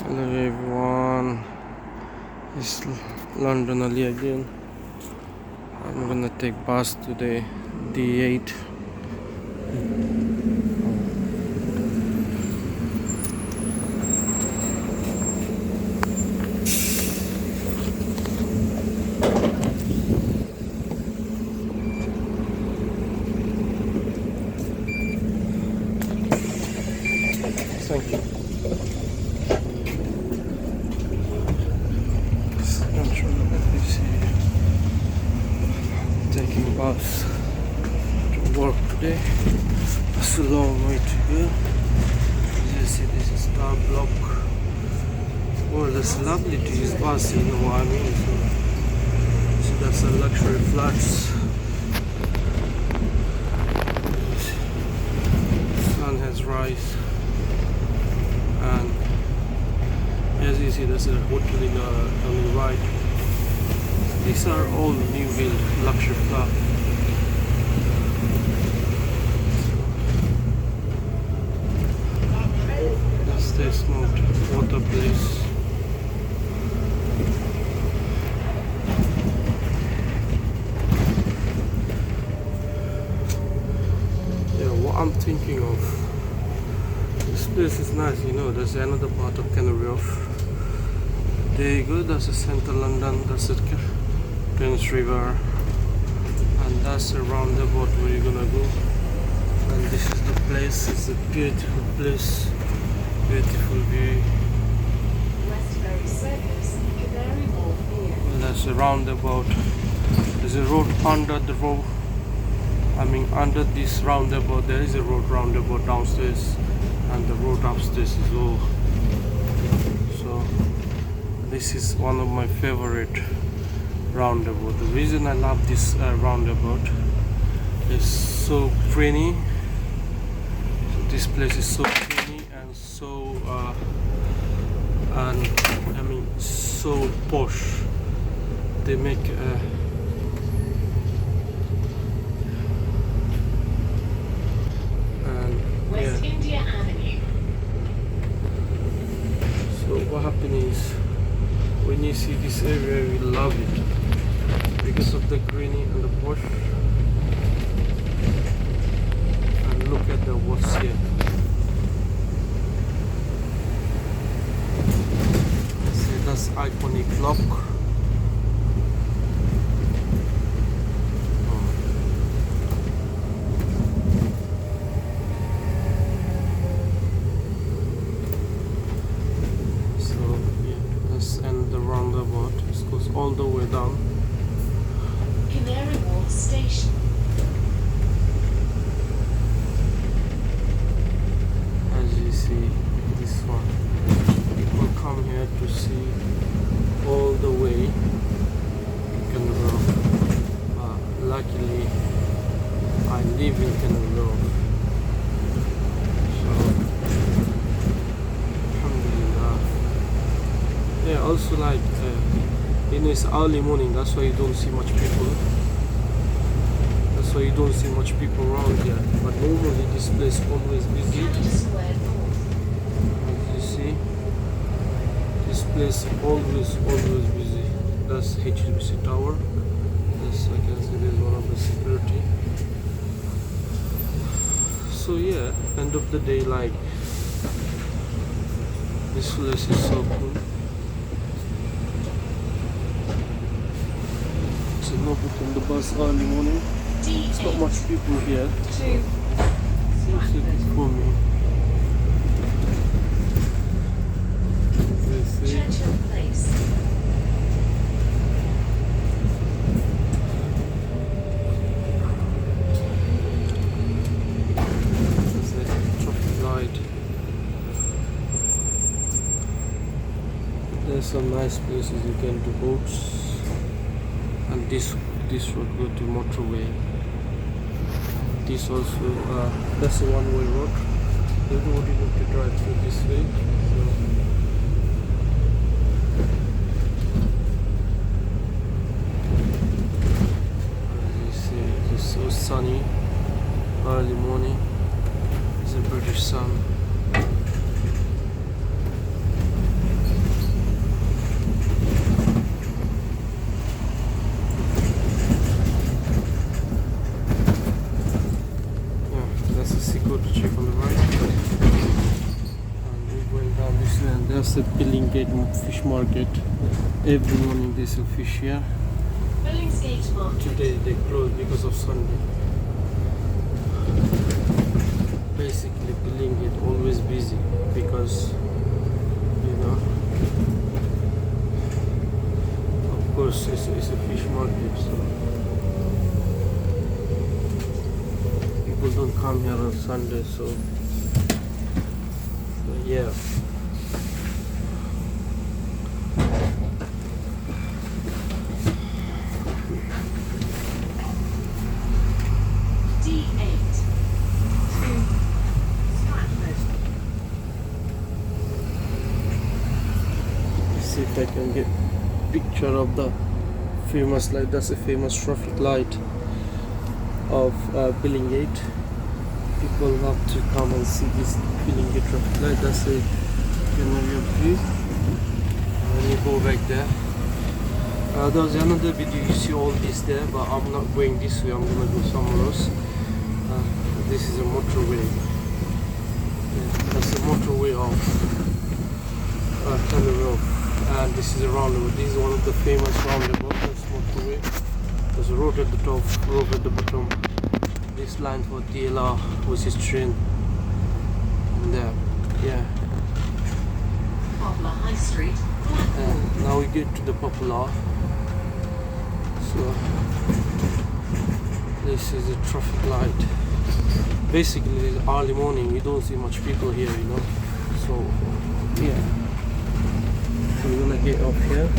Hello everyone, it's London Ali again. I'm gonna take bus today, D8. Thank you. Taking bus to work today. It's a long way to go. As you see, this is our block. Well, it's lovely to use bus, you know what I mean. So that's a luxury flats. Sun has rise, and as you see, there's a hotel on the right. These are all new build luxury flat. That's the smart water place. Yeah, what I'm thinking of, this place is nice, you know. There's another part of Canary Wharf. There you go, that's the central London, that's the Thames River, and that's a roundabout where you're gonna go. And this is the place. It's a beautiful place, beautiful view. Canary Wharf here. And that's a roundabout. There's a road under the road. I mean, under this roundabout, there is a roundabout downstairs, and the road upstairs is all. So this is one of my favorite roundabout. The reason I love this roundabout is so pretty. So this place is so pretty and so so posh. They make West India Avenue. So what happened is, when you see this area, we love it because of the greeny and the bush. And look at the what's here. See, that's iconic clock. And the roundabout, it goes all the way down. Canary Wharf Station. As you see, this one, people come here to see all the way Canary Wharf. Luckily, I live in Canary Wharf, so alhamdulillah. Yeah, also like it's early morning, that's why you don't see much people. That's why you don't see much people around here. But normally this place is always busy. Canada Square North. As you see, this place is always busy. That's HSBC Tower. Yes, I can see there's one of the security. So yeah, end of the day, like, this place is so cool. So no people on the bus early morning. There's not much people here. It's for me. Churchill Place. There's a traffic light. There's some nice places you can do boats. And this road go to motorway. This also that's a one-way road. Everybody have to drive through this way. As you see, it's so sunny. Early morning. It's a British sun. And there's the BillingGate fish market. Every morning there's a fish here. BillingGate Market. Today they closed because of Sunday. Basically BillingGate always busy because, you know, of course it's a fish market, so people don't come here on Sunday, so yeah. D8 to Stratford. See if I can get picture of the famous light. That's a famous traffic light of BillingGate. People love to come and see this BillingGate traffic light. That's a Canary Wharf. When you go back there, there's another video. You see all this there, but I'm not going this way. I'm gonna go somewhere else. This is a motorway. Yeah, that's a motorway of Canary Wharf. And this is a roundabout. This is one of the famous roundabouts. That's motorway. There's a road at the top, road at the bottom. This line for DLR, which is train. And there, yeah. Poplar High Street. Now we get to the Popular. So this is a traffic light. Basically, early morning, you don't see much people here, you know. So yeah. So we're gonna get up here.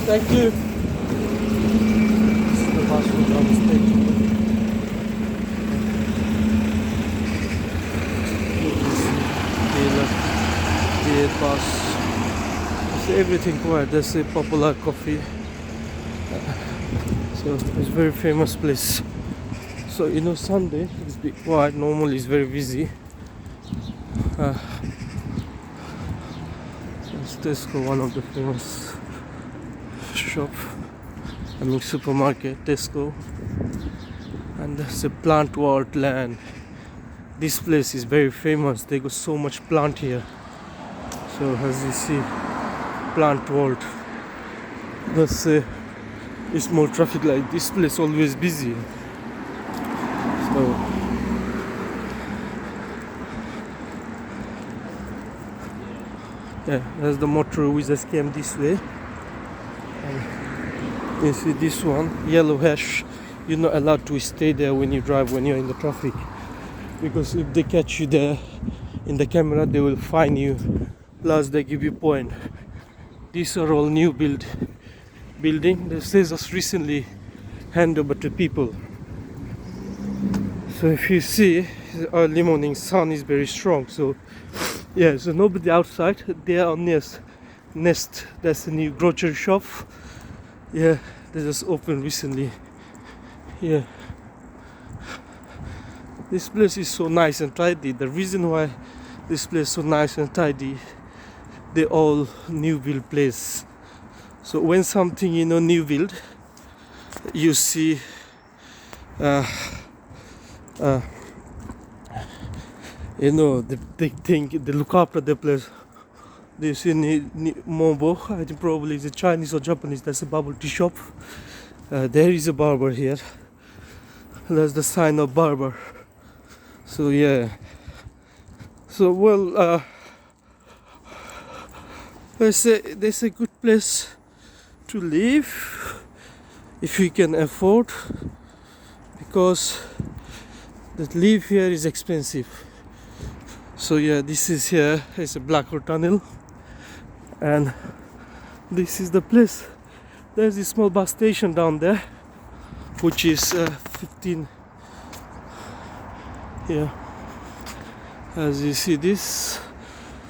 Thank you. This is the bus route down the station. The bus. Everything quiet. There's a Popular coffee, so it's a very famous place. So you know, Sunday it's a bit quiet. Normally it's very busy. It's Tesco, one of the famous shop. I mean supermarket, Tesco. And there's a plant world land. This place is very famous. They got so much plant here. So as you see, plant world. That's a small traffic light. This place always busy. So yeah, there's the motor. We just came this way. And you see this one, yellow hash. You're not allowed to stay there when you drive, when you're in the traffic, because if they catch you there in the camera, they will fine you. Plus they give you point. These are all new building. This is just recently handed over to people. So if you see, the early morning sun is very strong. So yeah, so nobody outside. They are on Nest. That's a new grocery shop. Yeah, they just opened recently. Yeah. This place is so nice and tidy. The reason why this place is so nice and tidy, they all new build place. So when something, you know, new build, you see you know, they think, they look after the place. They see Mobo, I think probably it's a Chinese or Japanese. That's a bubble tea shop. There is a barber here. That's the sign of barber. So yeah. So well, there's a good place to live if you can afford, because the live here is expensive. So yeah, this is here. It's a Blackhole Tunnel, and this is the place. There's a small bus station down there, which is 15. Yeah, as you see this.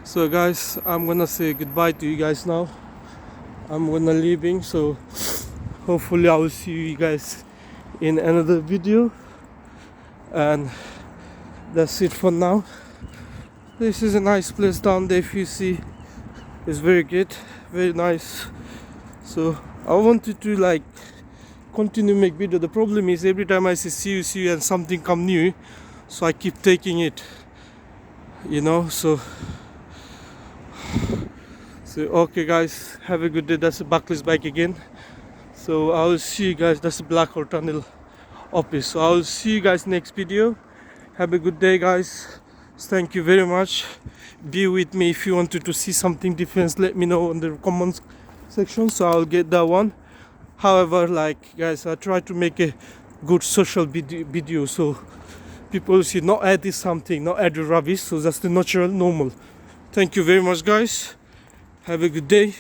So guys, I'm gonna say goodbye to you guys now. I'm gonna leaving, so hopefully I will see you guys in another video, and that's it for now. This is a nice place down there. If you see, It's very good, very nice. So I wanted to like continue make video. The problem is every time I see you and something come new, so I keep taking it, you know. So okay guys, have a good day. That's the Buckley's bike again. So I will see you guys. That's the Blackhole Tunnel office. So I will see you guys next video. Have a good day guys. Thank you very much. Be with me. If you wanted to see something different, let me know in the comments section, so I'll get that one. However, like guys, I try to make a good social video so people see not add this something, not add the rubbish. So that's the natural normal. Thank you very much guys. Have a good day.